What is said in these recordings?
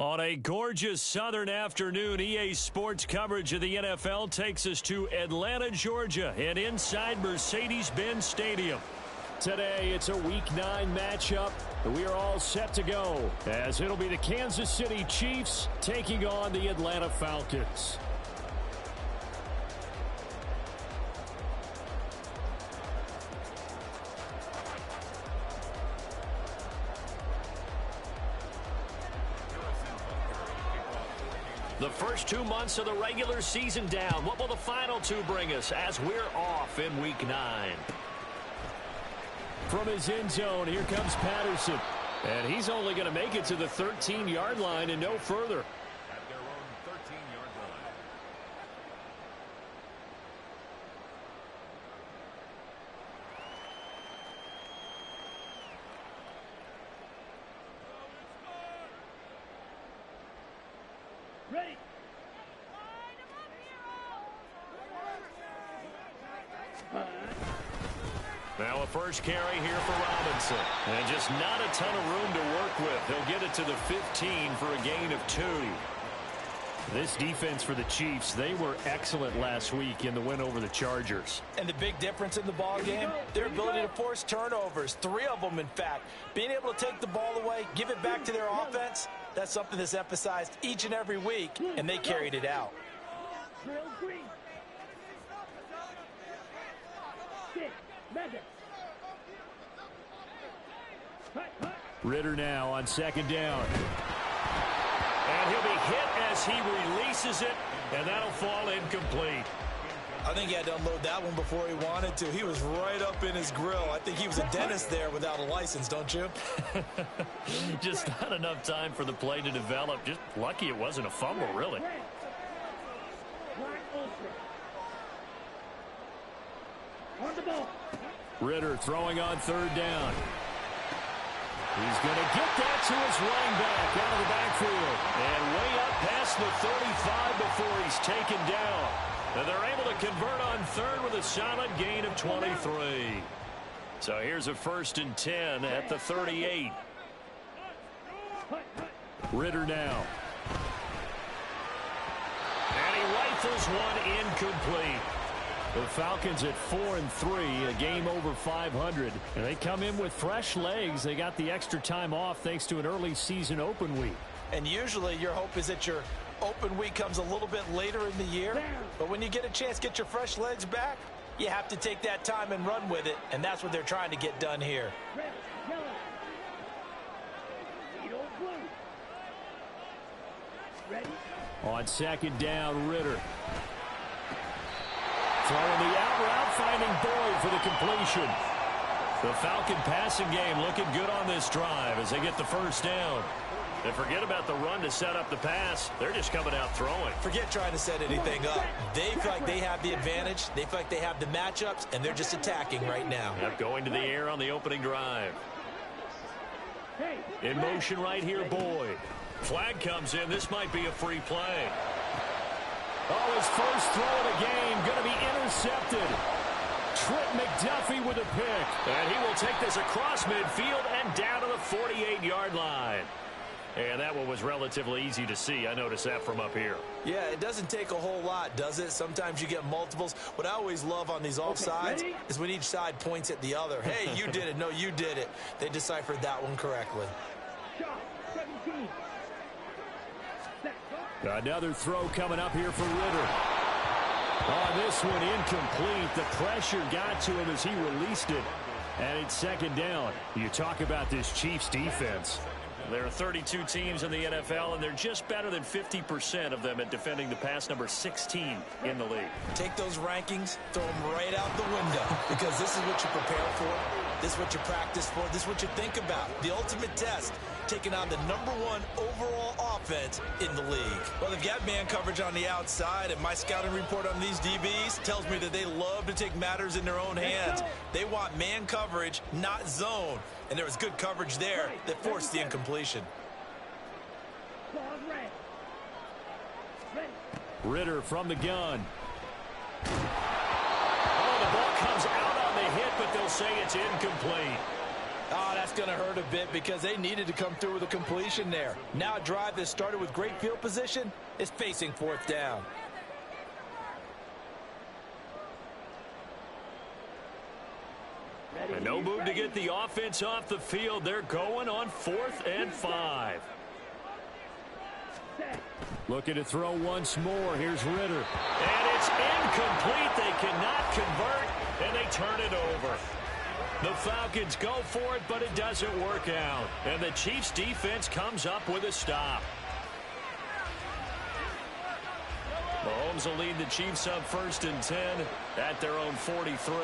On a gorgeous southern afternoon, EA Sports coverage of the NFL takes us to Atlanta, Georgia, and inside Mercedes-Benz Stadium. Today, it's a Week 9 matchup, and we are all set to go, as it'll be the Kansas City Chiefs taking on the Atlanta Falcons. The first 2 months of the regular season down. What will the final two bring us as we're off in Week 9? From his end zone, here comes Patterson. And he's only going to make it to the 13-yard line and no further. At their own 13-yard line. Ready. Now a first carry here for Robinson. And just not a ton of room to work with. He'll get it to the 15 for a gain of 2. This defense for the Chiefs, they were excellent last week in the win over the Chargers. And the big difference in the ball game, their ability to force turnovers, 3 of them in fact. Being able to take the ball away, give it back to their offense, that's something that's emphasized each and every week, and they carried it out. Ritter now on second down. And he'll be hit as he releases it, and that'll fall incomplete. I think he had to unload that one before he wanted to. He was right up in his grill. I think he was a dentist there without a license, don't you? Just not enough time for the play to develop. Just lucky it wasn't a fumble, really. Ritter throwing on third down. He's going to get that to his running back out of the backfield. And way up past the 35 before he's taken down. And they're able to convert on third with a solid gain of 23. So here's a 1st and 10 at the 38. Ritter now. And he rifles one incomplete. The Falcons at 4-3, a game over 500. And they come in with fresh legs. They got the extra time off thanks to an early season open week. And usually your hope is that your open week comes a little bit later in the year. But when you get a chance to get your fresh legs back, you have to take that time and run with it. And that's what they're trying to get done here. On second down, Ritter. Throwing the out route, finding Boyd for the completion. The Falcon passing game looking good on this drive as they get the first down. And forget about the run to set up the pass. They're just coming out throwing. Forget trying to set anything up. They feel like they have the advantage. They feel like they have the matchups, and they're just attacking right now. Yep, going to the air on the opening drive. In motion right here, Boyd. Flag comes in. This might be a free play. Oh, his first throw of the game going to be intercepted. Trent McDuffie with a pick. And he will take this across midfield and down to the 48-yard line. And that one was relatively easy to see. I noticed that from up here. Yeah, it doesn't take a whole lot, does it? Sometimes you get multiples. What I always love on these offsides is when each side points at the other. Hey, you did it. No, you did it. They deciphered that one correctly. Another throw coming up here for Ritter. On this one, incomplete. The pressure got to him as he released it. And it's second down. You talk about this Chiefs defense. There are 32 teams in the NFL, and they're just better than 50% of them at defending the pass, number 16 in the league. Take those rankings, throw them right out the window, because this is what you prepare for. This is what you practice for. This is what you think about. The ultimate test, taking on the #1 overall offense in the league. Well, they've got man coverage on the outside, and my scouting report on these DBs tells me that they love to take matters in their own hands. They want man coverage, not zone. And there was good coverage there that forced the incompletion. Ritter from the gun. Oh, the ball comes out on the hit, but they'll say it's incomplete. Oh, that's going to hurt a bit because they needed to come through with a completion there. Now a drive that started with great field position is facing fourth down. And no move to get the offense off the field. They're going on 4th and 5. Looking to throw once more. Here's Ritter. And it's incomplete. They cannot convert, and they turn it over. The Falcons go for it, but it doesn't work out. And the Chiefs' defense comes up with a stop. Mahomes will lead the Chiefs up 1st and 10 at their own 43.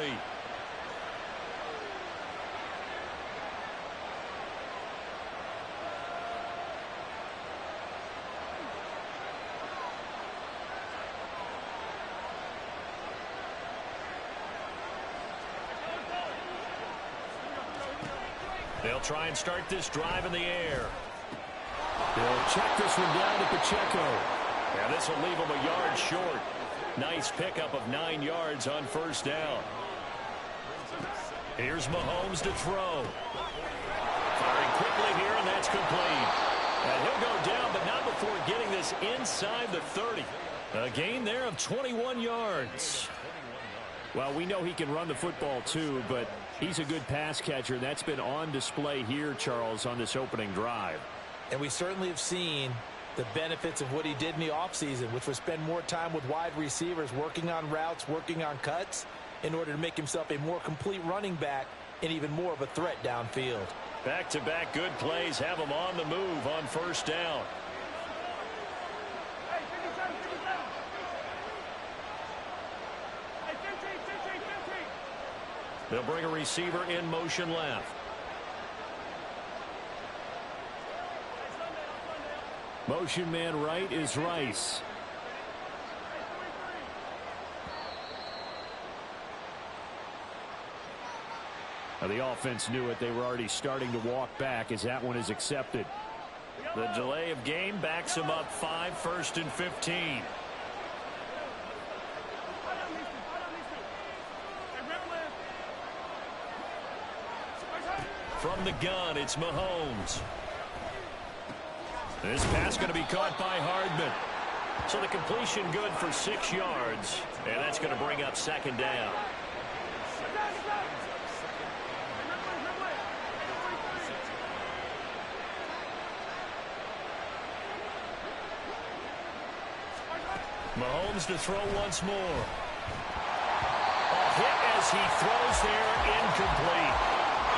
They'll try and start this drive in the air. They'll check this one down to Pacheco. And this will leave him a yard short. Nice pickup of 9 yards on 1st down. Here's Mahomes to throw. Firing quickly here, and that's complete. And he'll go down, but not before getting this inside the 30. A gain there of 21 yards. Well, we know he can run the football too, but he's a good pass catcher. That's been on display here, Charles, on this opening drive. And we certainly have seen the benefits of what he did in the offseason, which was spend more time with wide receivers, working on routes, working on cuts, in order to make himself a more complete running back and even more of a threat downfield. Back-to-back good plays have him on the move on 1st down. They'll bring a receiver in motion left. Motion man right is Rice. Now the offense knew it. They were already starting to walk back as that one is accepted. The delay of game backs him up 5, 1st and 15. From the gun, it's Mahomes. This pass going to be caught by Hardman. So the completion good for 6 yards. And that's going to bring up 2nd down. Mahomes to throw once more. A hit as he throws there, incomplete.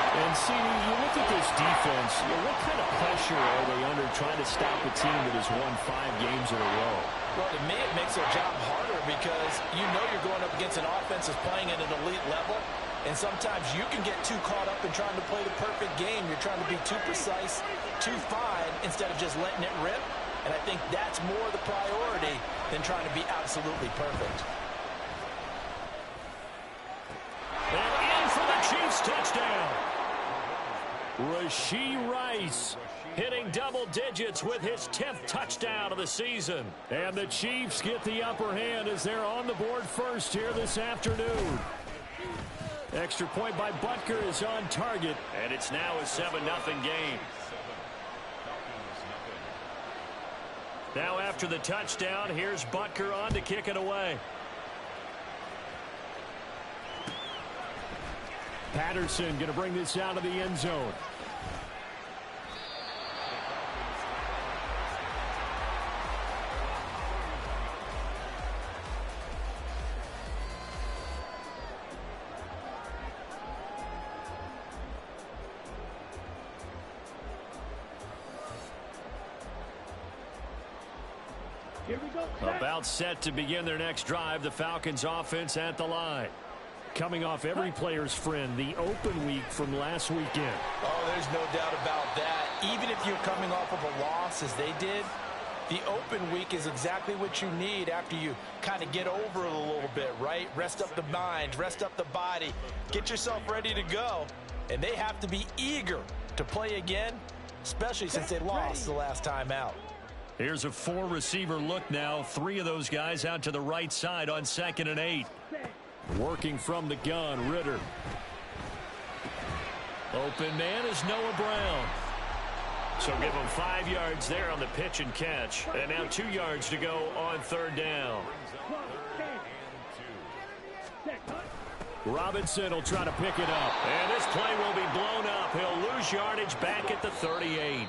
And see, you look at this defense, what kind of pressure are they under trying to stop a team that has won 5 games in a row? Well, to me, it makes their job harder because you know you're going up against an offense that's playing at an elite level, and sometimes you can get too caught up in trying to play the perfect game. You're trying to be too precise, too fine, instead of just letting it rip. And I think that's more the priority than trying to be absolutely perfect. And in for the Chiefs touchdown. Rashee Rice hitting double digits with his 10th touchdown of the season. And the Chiefs get the upper hand as they're on the board first here this afternoon. Extra point by Butker is on target. And it's now a 7-0 game. Now after the touchdown, here's Butker on to kick it away. Patterson going to bring this out of the end zone. Here we go. About set to begin their next drive. The Falcons offense at the line. Coming off every player's friend, the open week from last weekend. Oh, there's no doubt about that. Even if you're coming off of a loss as they did, the open week is exactly what you need after you kind of get over it a little bit, right? Rest up the mind, rest up the body, get yourself ready to go. And they have to be eager to play again, especially since they lost the last time out. Here's a 4-receiver look now. 3 of those guys out to the right side on 2nd and 8. Working from the gun, Ritter. Open man is Noah Brown. So give him 5 yards there on the pitch and catch. And now 2 yards to go on third down. Robinson will try to pick it up. And this play will be blown up. He'll lose yardage back at the 38.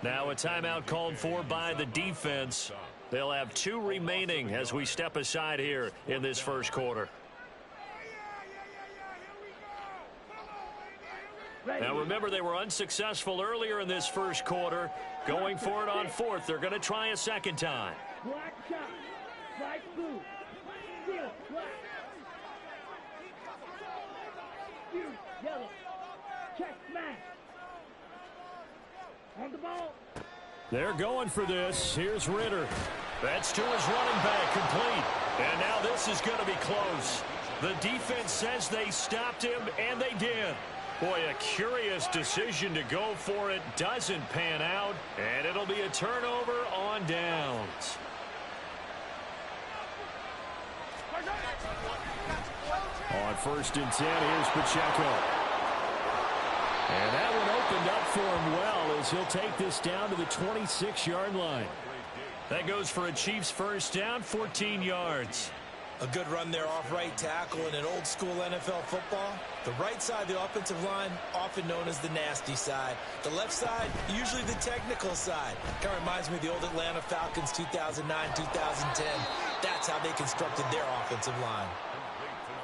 Now a timeout called for by the defense. They'll have 2 remaining as we step aside here in this first quarter. Now remember, they were unsuccessful earlier in this first quarter. Going for it on fourth. They're going to try a second time. Black shot. Black blue. Steel. Black. Blue. Yellow. Check. Smash. On the ball. They're going for this. Here's Ritter. That's to his running back, complete. And now this is going to be close. The defense says they stopped him, and they did. Boy, a curious decision to go for it. Doesn't pan out, and it'll be a turnover on downs. On 1st and 10, here's Pacheco. And that one opened up for him well as he'll take this down to the 26-yard line. That goes for a Chiefs first down, 14 yards. A good run there off right tackle in an old-school NFL football. The right side of the offensive line, often known as the nasty side. The left side, usually the technical side. Kind of reminds me of the old Atlanta Falcons 2009-2010. That's how they constructed their offensive line.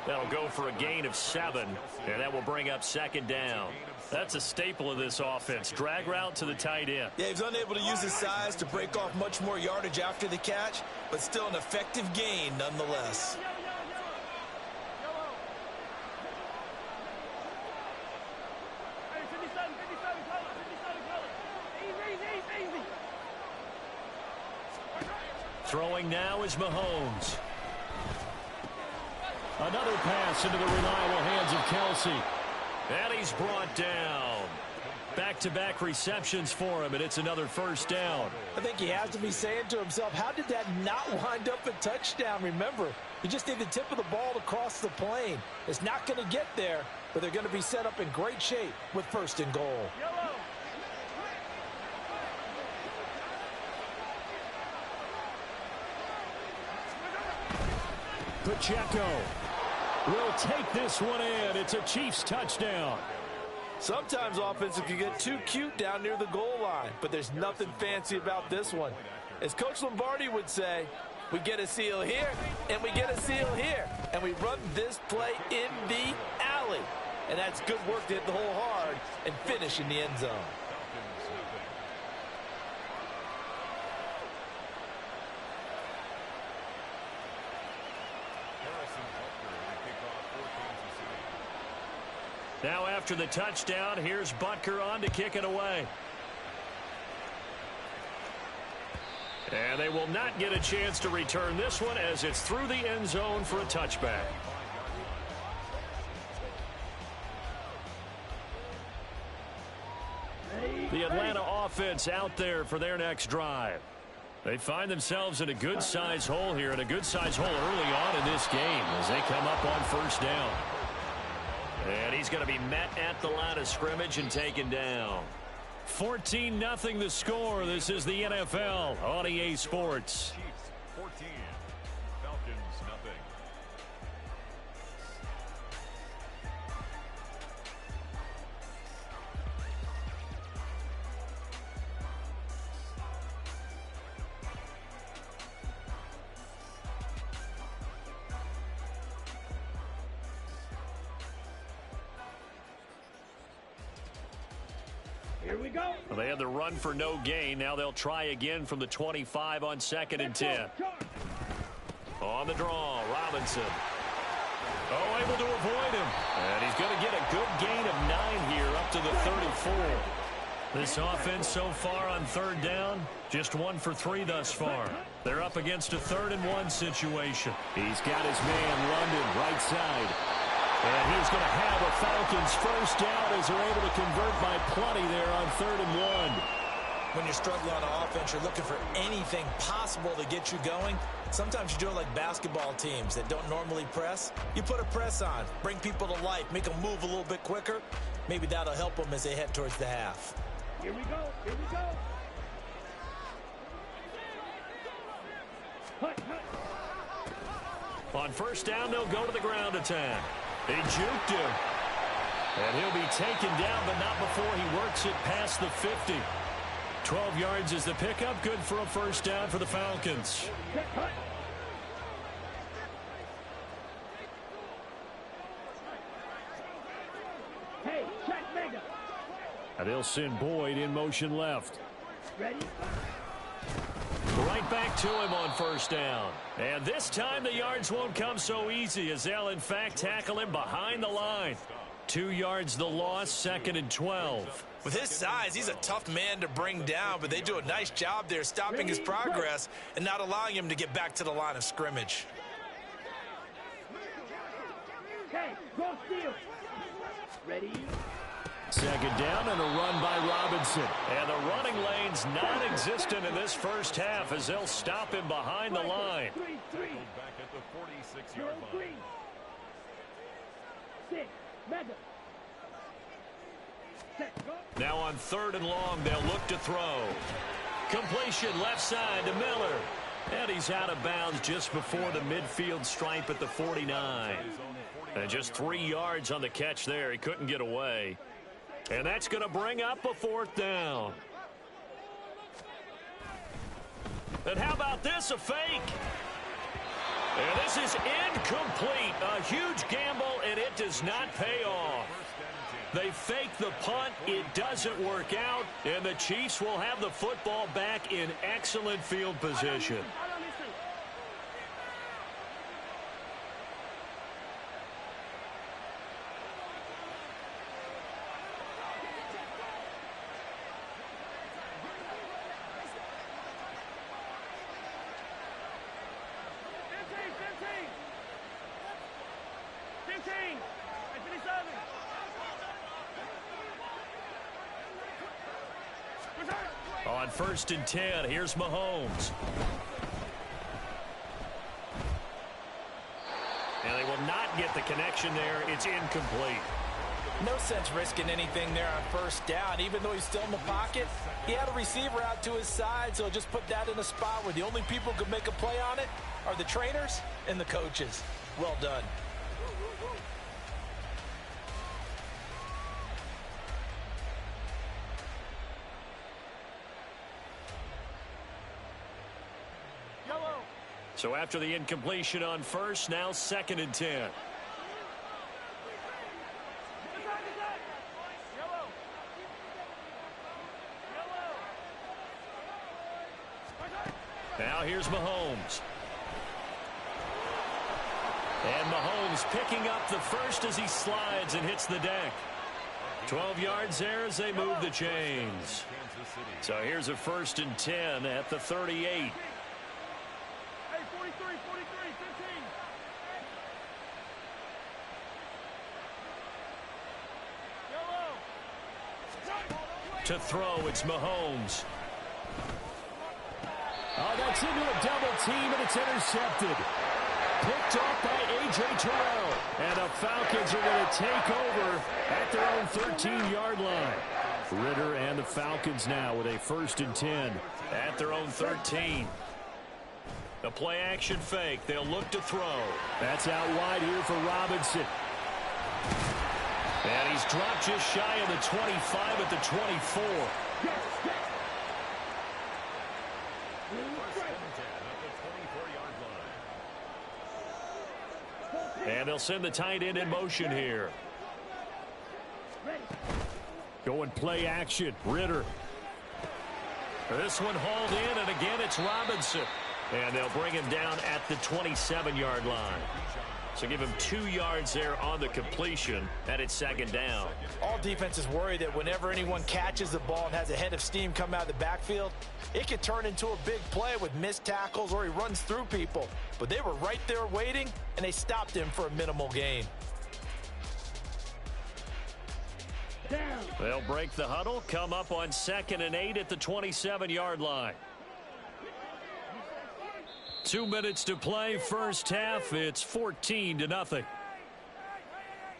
That'll go for a gain of 7, and that will bring up second down. That's a staple of this offense. Drag route to the tight end. Yeah, he's unable to use his size to break off much more yardage after the catch, but still an effective gain nonetheless. Throwing now is Mahomes. Another pass into the reliable hands of Kelsey. And he's brought down. Back-to-back receptions for him, and it's another first down. I think he has to be saying to himself, how did that not wind up a touchdown? Remember, you just need the tip of the ball to cross the plane. It's not going to get there, but they're going to be set up in great shape with 1st and goal. Pacheco will take this one in. It's a Chiefs touchdown. Sometimes offenses can get too cute down near the goal line, but there's nothing fancy about this one. As Coach Lombardi would say, we get a seal here, and we get a seal here, and we run this play in the alley. And that's good work to hit the hole hard and finish in the end zone. Now after the touchdown, here's Butker on to kick it away. And they will not get a chance to return this one as it's through the end zone for a touchback. The Atlanta offense out there for their next drive. They find themselves in a good-sized hole here, and a good-sized hole early on in this game as they come up on first down. And he's going to be met at the line of scrimmage and taken down. 14-0 the score. This is the NFL on EA Sports. Chiefs 14, Falcons nothing. Here we go. Well, they had the run for no gain. Now they'll try again from the 25 on 2nd and 10. On the draw, Robinson. Oh, able to avoid him. And he's going to get a good gain of 9 here up to the 34. This offense so far on third down, just 1 for 3 thus far. They're up against a 3rd and 1 situation. He's got his man London right side. And he's going to have a Falcons first down as they're able to convert by plenty there on 3rd and 1. When you're struggling on offense, you're looking for anything possible to get you going. Sometimes you do it like basketball teams that don't normally press. You put a press on, bring people to life, make them move a little bit quicker. Maybe that'll help them as they head towards the half. Here we go. Here we go. Hut, hut. On first down, they'll go to the ground attack. They juked him. And he'll be taken down, but not before he works it past the 50. 12 yards is the pickup. Good for a first down for the Falcons. Check, hut. Hey, check mega. And they'll send Boyd in motion left. Ready? Right back to him on first down. And this time the yards won't come so easy as they'll, in fact, tackle him behind the line. 2 yards the loss, 2nd and 12. With his size, he's a tough man to bring down, but they do a nice job there stopping his progress and not allowing him to get back to the line of scrimmage. Okay, go steal. Ready? 2nd down and a run by Robinson. And the running lane's non-existent in this first half as they'll stop him behind the line. 3-3. Back at the 46-yard line. 6. Mega. Set, go. Now on 3rd and long, they'll look to throw. Completion left side to Miller. And he's out of bounds just before the midfield stripe at the 49. And just 3 yards on the catch there. He couldn't get away. And that's going to bring up a 4th down. And how about this, a fake? And this is incomplete. A huge gamble, and it does not pay off. They fake the punt. It doesn't work out, and the Chiefs will have the football back in excellent field position. On 1st and 10, here's Mahomes. And they will not get the connection there. It's incomplete. No sense risking anything there on first down. Even though he's still in the pocket, he had a receiver out to his side, so just put that in a spot where the only people who could make a play on it are the trainers and the coaches. Well done. So after the incompletion on first, now 2nd and 10. Now here's Mahomes. And Mahomes picking up the first as he slides and hits the deck. 12 yards there as they move the chains. So here's a 1st and 10 at the 38. To throw, it's Mahomes. Oh, that's into a double team, and it's intercepted. Picked off by A.J. Terrell. And the Falcons are going to take over at their own 13-yard line. Ritter and the Falcons now with a 1st and 10 at their own 13. The play-action fake. They'll look to throw. That's out wide here for Robinson. And he's dropped just shy of the 25 at the 24. And they'll send the tight end in motion here. Going play action. Ritter. This one hauled in, and again it's Robinson. And they'll bring him down at the 27-yard line. So give him 2 yards there on the completion, and it's 2nd down. All defenses worry that whenever anyone catches the ball and has a head of steam come out of the backfield, it could turn into a big play with missed tackles or he runs through people. But they were right there waiting, and they stopped him for a minimal gain. Down. They'll break the huddle, come up on 2nd and 8 at the 27-yard line. 2 minutes to play, first half. It's 14-0.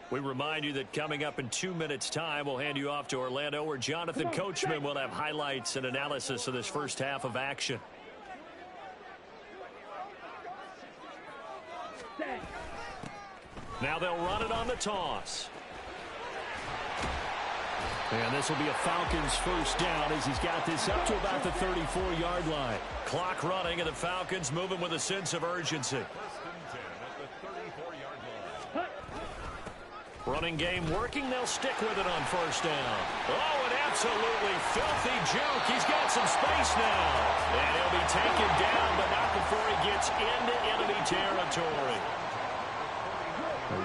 We remind you that coming up in 2 minutes' time, we'll hand you off to Orlando, where Jonathan Coachman will have highlights and analysis of this first half of action. Now they'll run it on the toss. And this will be a Falcons first down as he's got this up to about the 34-yard line. Clock running, and the Falcons moving with a sense of urgency. Running game working. They'll stick with it on first down. Oh, an absolutely filthy juke. He's got some space now. And he'll be taken down, but not before he gets into enemy territory.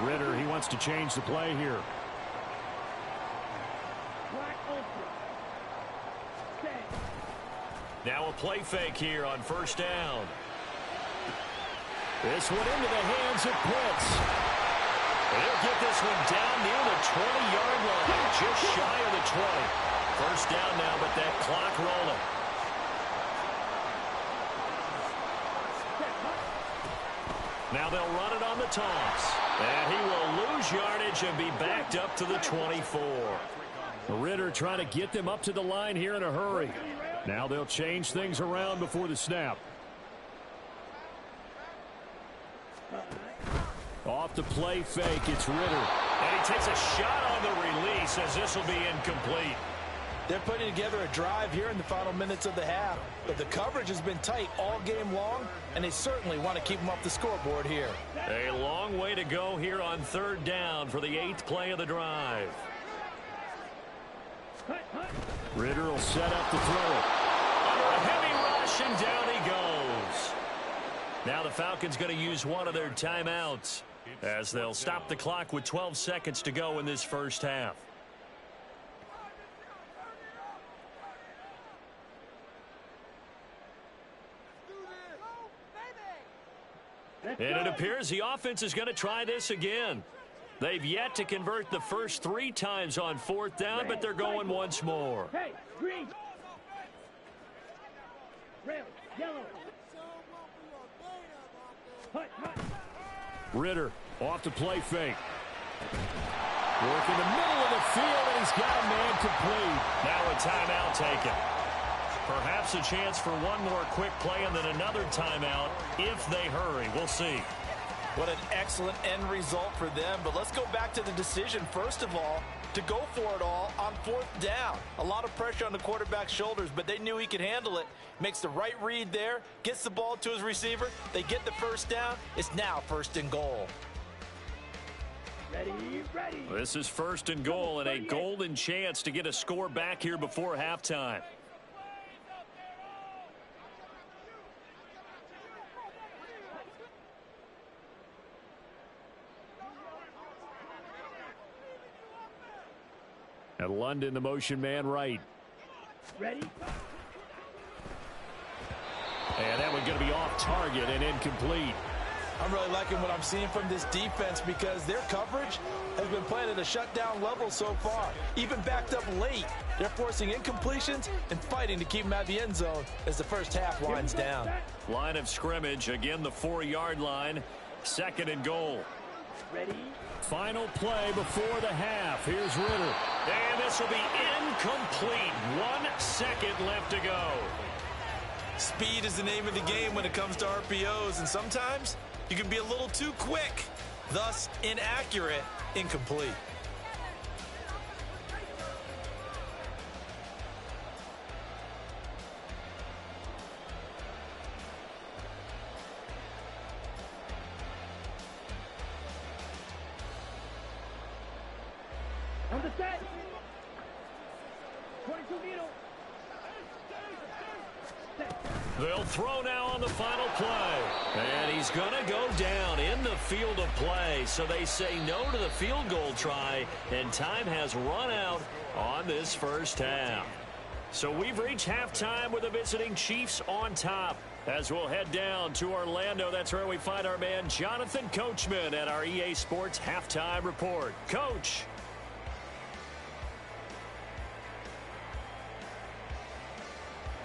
Ritter, he wants to change the play here. Now a play fake here on first down. This one into the hands of Pitts. They'll get this one down near the 20-yard line, just shy of the 20. First down now, but that clock rolling. Now they'll run it on the toss. And he will lose yardage and be backed up to the 24. Ritter trying to get them up to the line here in a hurry. Now they'll change things around before the snap. Off the play fake, it's Ritter. And he takes a shot on the release as this will be incomplete. They're putting together a drive here in the final minutes of the half. But the coverage has been tight all game long, and they certainly want to keep them off the scoreboard here. A long way to go here on third down for the 8th play of the drive. Ritter will set up to throw it. Under a heavy rush, and down he goes. Now the Falcons going to use one of their timeouts as they'll stop the clock with 12 seconds to go in this first half. And it appears the offense is going to try this again. They've yet to convert the first 3 times on fourth down, but they're going once more. Hey, green. Red, yellow. Ritter off to play fake. Work in the middle of the field, and he's got a man complete. Now a timeout taken. Perhaps a chance for one more quick play and then another timeout if they hurry. We'll see. What an excellent end result for them. But let's go back to the decision, first of all, to go for it all on fourth down. A lot of pressure on the quarterback's shoulders, but they knew he could handle it. Makes the right read there, gets the ball to his receiver. They get the first down. It's now 1st and goal. Ready, ready. This is 1st and goal and a golden chance to get a score back here before halftime. At London, the motion man right. Ready. And that one's going to be off target and incomplete. I'm really liking what I'm seeing from this defense because their coverage has been playing at a shutdown level so far. Even backed up late, they're forcing incompletions and fighting to keep them out of the end zone as the first half winds down. Line of scrimmage, again the 4-yard line. 2nd and goal. Ready. Final play before the half. Here's Ritter. And this will be incomplete. 1 second left to go. Speed is the name of the game when it comes to RPOs, and sometimes you can be a little too quick, thus inaccurate, incomplete. On the set. 22 needle. They'll throw now on the final play. And he's going to go down in the field of play. So they say no to the field goal try. And time has run out on this first half. So we've reached halftime with the visiting Chiefs on top. As we'll head down to Orlando, that's where we find our man Jonathan Coachman at our EA Sports Halftime Report. Coach.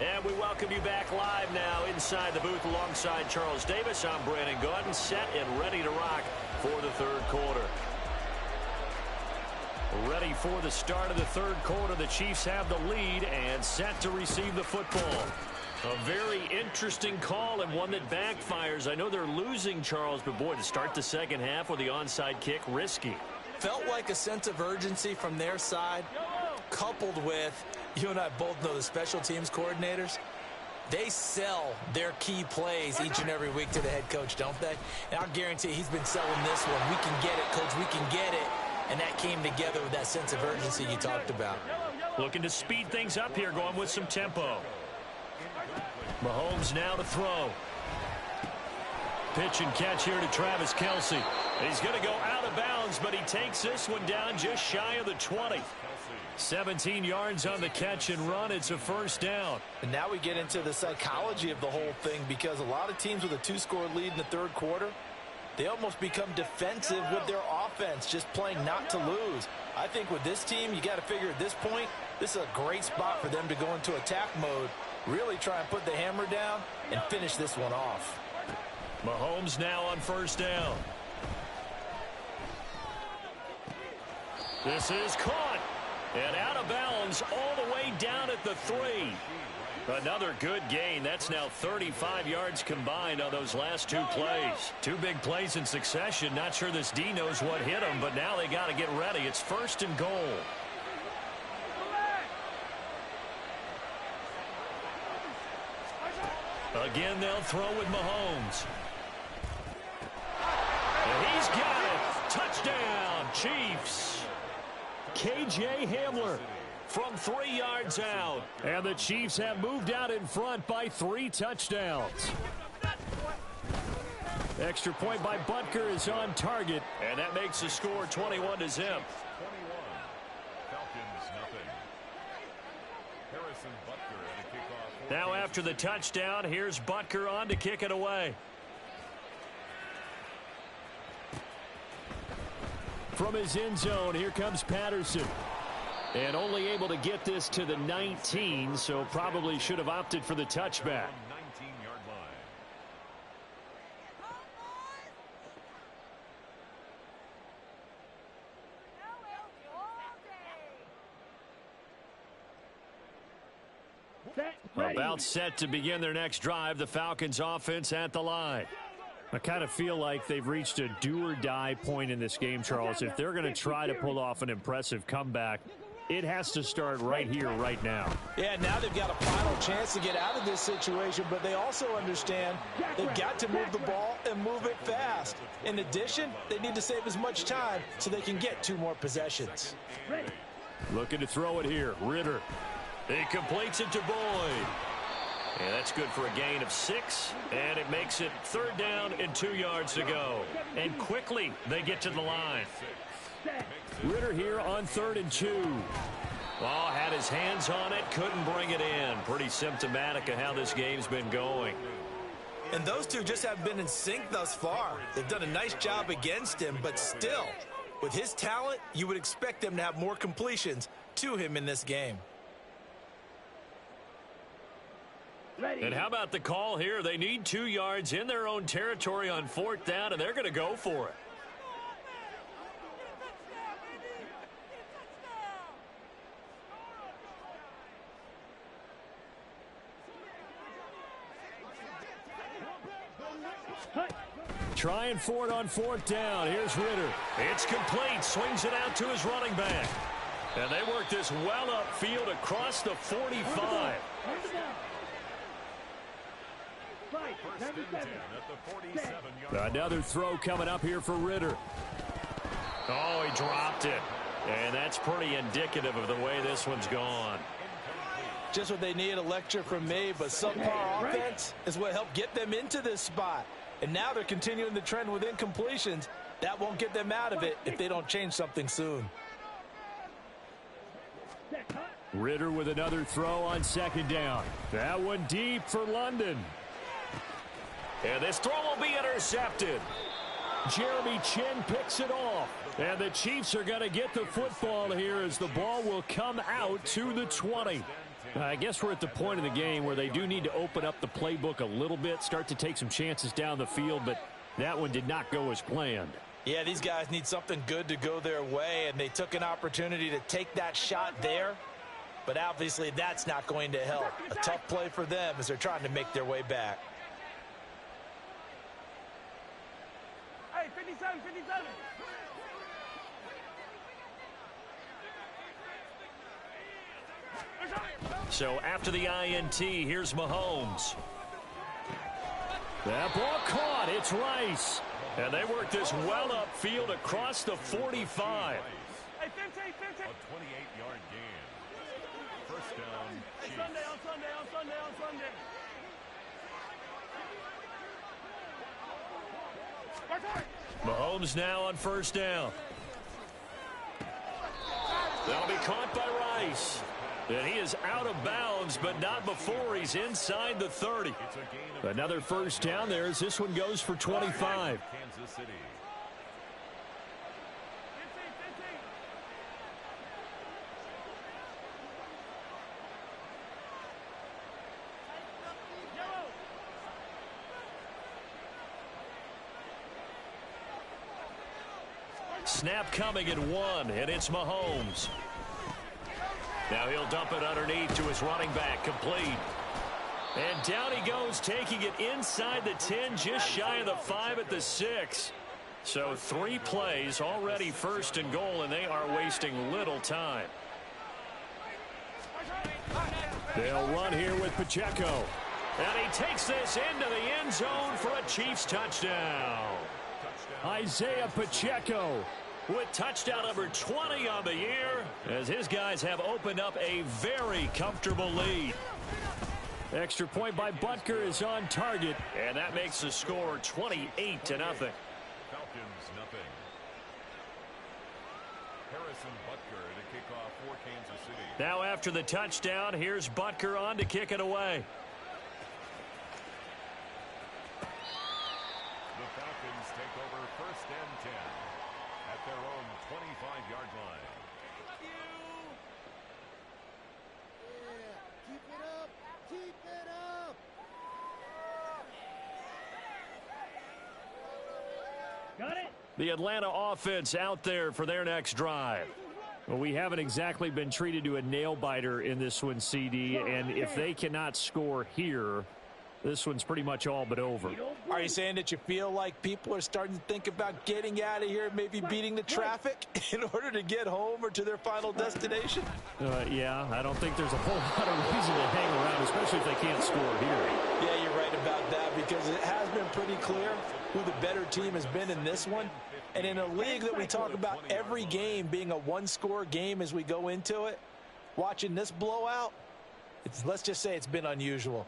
And we welcome you back live now inside the booth alongside Charles Davis. I'm Brandon Gaudin, set and ready to rock for the third quarter. Ready for the start of the third quarter. The Chiefs have the lead and set to receive the football. A very interesting call and one that backfires. I know they're losing, Charles, but boy, to start the second half with the onside kick, risky. Felt like a sense of urgency from their side, coupled with, you and I both know the special teams coordinators, they sell their key plays each and every week to the head coach, don't they? And I'll guarantee he's been selling this one. We can get it, coach, we can get it. And that came together with that sense of urgency you talked about. Looking to speed things up here, going with some tempo. Mahomes now to throw. Pitch and catch here to Travis Kelce. He's going to go out of bounds, but he takes this one down just shy of the 20. 17 yards on the catch and run. It's a first down. And now we get into the psychology of the whole thing, because a lot of teams with a 2-score lead in the third quarter, they almost become defensive with their offense, just playing not to lose. I think with this team, you got to figure at this point, this is a great spot for them to go into attack mode, really try and put the hammer down and finish this one off. Mahomes now on first down. This is caught and out of bounds all the way down at the 3. Another good gain. That's now 35 yards combined on those last 2 plays. 2 big plays in succession. Not sure this D knows what hit him, but now they got to get ready. It's first and goal. Again, they'll throw with Mahomes. And he's got it. Touchdown, Chiefs. K.J. Hamler from 3 yards out. And the Chiefs have moved out in front by 3 touchdowns. Extra point by Butker is on target. And that makes the score 21-0. Now after the touchdown, here's Butker on to kick it away. From his end zone, here comes Patterson. And only able to get this to the 19, so probably should have opted for the touchback. 19-yard line. About set to begin their next drive, the Falcons offense at the line. I kind of feel like they've reached a do-or-die point in this game, Charles. If they're going to try to pull off an impressive comeback, it has to start right here, right now. Yeah, now they've got a final chance to get out of this situation, but they also understand they've got to move the ball and move it fast. In addition, they need to save as much time so they can get 2 more possessions. Looking to throw it here. Ritter. He completes it to Boyd. And that's good for a gain of 6. And it makes it 3rd down and 2 yards to go. And quickly they get to the line. Ritter here on 3rd and 2. Oh, had his hands on it, couldn't bring it in. Pretty symptomatic of how this game's been going. And those two just haven't been in sync thus far. They've done a nice job against him, but still, with his talent, you would expect them to have more completions to him in this game. And how about the call here? They need 2 yards in their own territory on 4th down, and they're going to go for it. Trying for it on 4th down. Here's Ritter. It's complete. Swings it out to his running back. And they work this well upfield across the 45. Another throw coming up here for Ritter. Oh, he dropped it. And that's pretty indicative of the way this one's gone. Just what they need, a lecture from me, but subpar offense is what helped get them into this spot. And now they're continuing the trend with incompletions. That won't get them out of it if they don't change something soon. Ritter with another throw on 2nd down. That one deep for London. And this throw will be intercepted. Jeremy Chin picks it off. And the Chiefs are going to get the football here as the ball will come out to the 20. I guess we're at the point of the game where they do need to open up the playbook a little bit, start to take some chances down the field, but that one did not go as planned. Yeah, these guys need something good to go their way, and they took an opportunity to take that shot there. But obviously that's not going to help. A tough play for them as they're trying to make their way back. Hey, 57, 57. So after the INT, here's Mahomes. That ball caught. It's Rice. And they work this well upfield across the 45. Hey, 15, 15. A 28-yard gain. First down, Hey, Chiefs. Sunday, on Sunday, on Sunday, on Sunday. Mahomes now on first down. That'll be caught by Rice. And he is out of bounds, but not before he's inside the 30. It's a gain of Another first down there as this one goes for 25. Kansas City. 15, 15. Yellow. Snap coming at 1, and it's Mahomes. Now he'll dump it underneath to his running back, complete. And down he goes, taking it inside the 10, just shy of the 5 at the 6. So 3 plays, already first and goal, and they are wasting little time. They'll run here with Pacheco. And he takes this into the end zone for a Chiefs touchdown. Isaiah Pacheco with touchdown number 20 on the year, as his guys have opened up a very comfortable lead. Extra point by Butker is on target, and that makes the score 28-0. Falcons, nothing. Harrison Butker to kick off for Kansas City. Now after the touchdown, here's Butker on to kick it away. The Falcons take over first and 10 at their own 25-yard line. Keep it up. Keep it up. Got it. The Atlanta offense out there for their next drive. Well, we haven't exactly been treated to a nail-biter in this one, CD, and if they cannot score here, this one's pretty much all but over. Are you saying that you feel like people are starting to think about getting out of here, maybe beating the traffic in order to get home or to their final destination? Yeah, I don't think there's a whole lot of reason to hang around, especially if they can't score here. Yeah, you're right about that, because it has been pretty clear who the better team has been in this one. And in a league that we talk about every game being a one-score game as we go into it, watching this blowout, let's just say it's been unusual.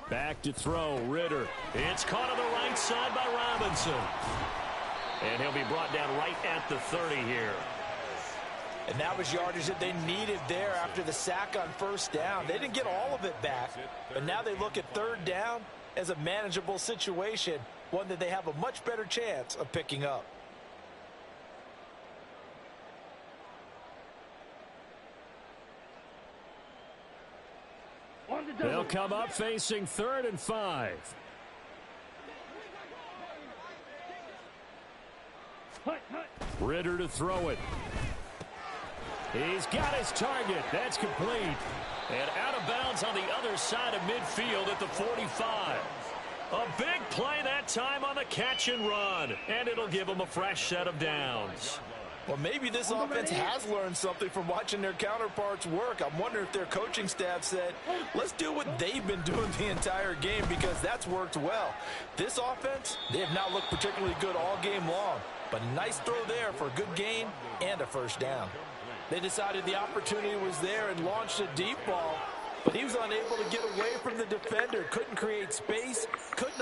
Back to throw, Ritter. It's caught on the right side by Robinson. And he'll be brought down right at the 30 here. And that was yardage that they needed there after the sack on first down. They didn't get all of it back, but now they look at third down as a manageable situation, one that they have a much better chance of picking up. They'll come up facing 3rd and 5. Ritter to throw it. He's got his target. That's complete. And out of bounds on the other side of midfield at the 45. A big play that time on the catch and run. And it'll give them a fresh set of downs. Well, maybe this offense has learned something from watching their counterparts work. I'm wondering if their coaching staff said, let's do what they've been doing the entire game, because that's worked well. This offense, they have not looked particularly good all game long, but a nice throw there for a good gain and a first down. They decided the opportunity was there and launched a deep ball, but he was unable to get away from the defender, couldn't create space, couldn't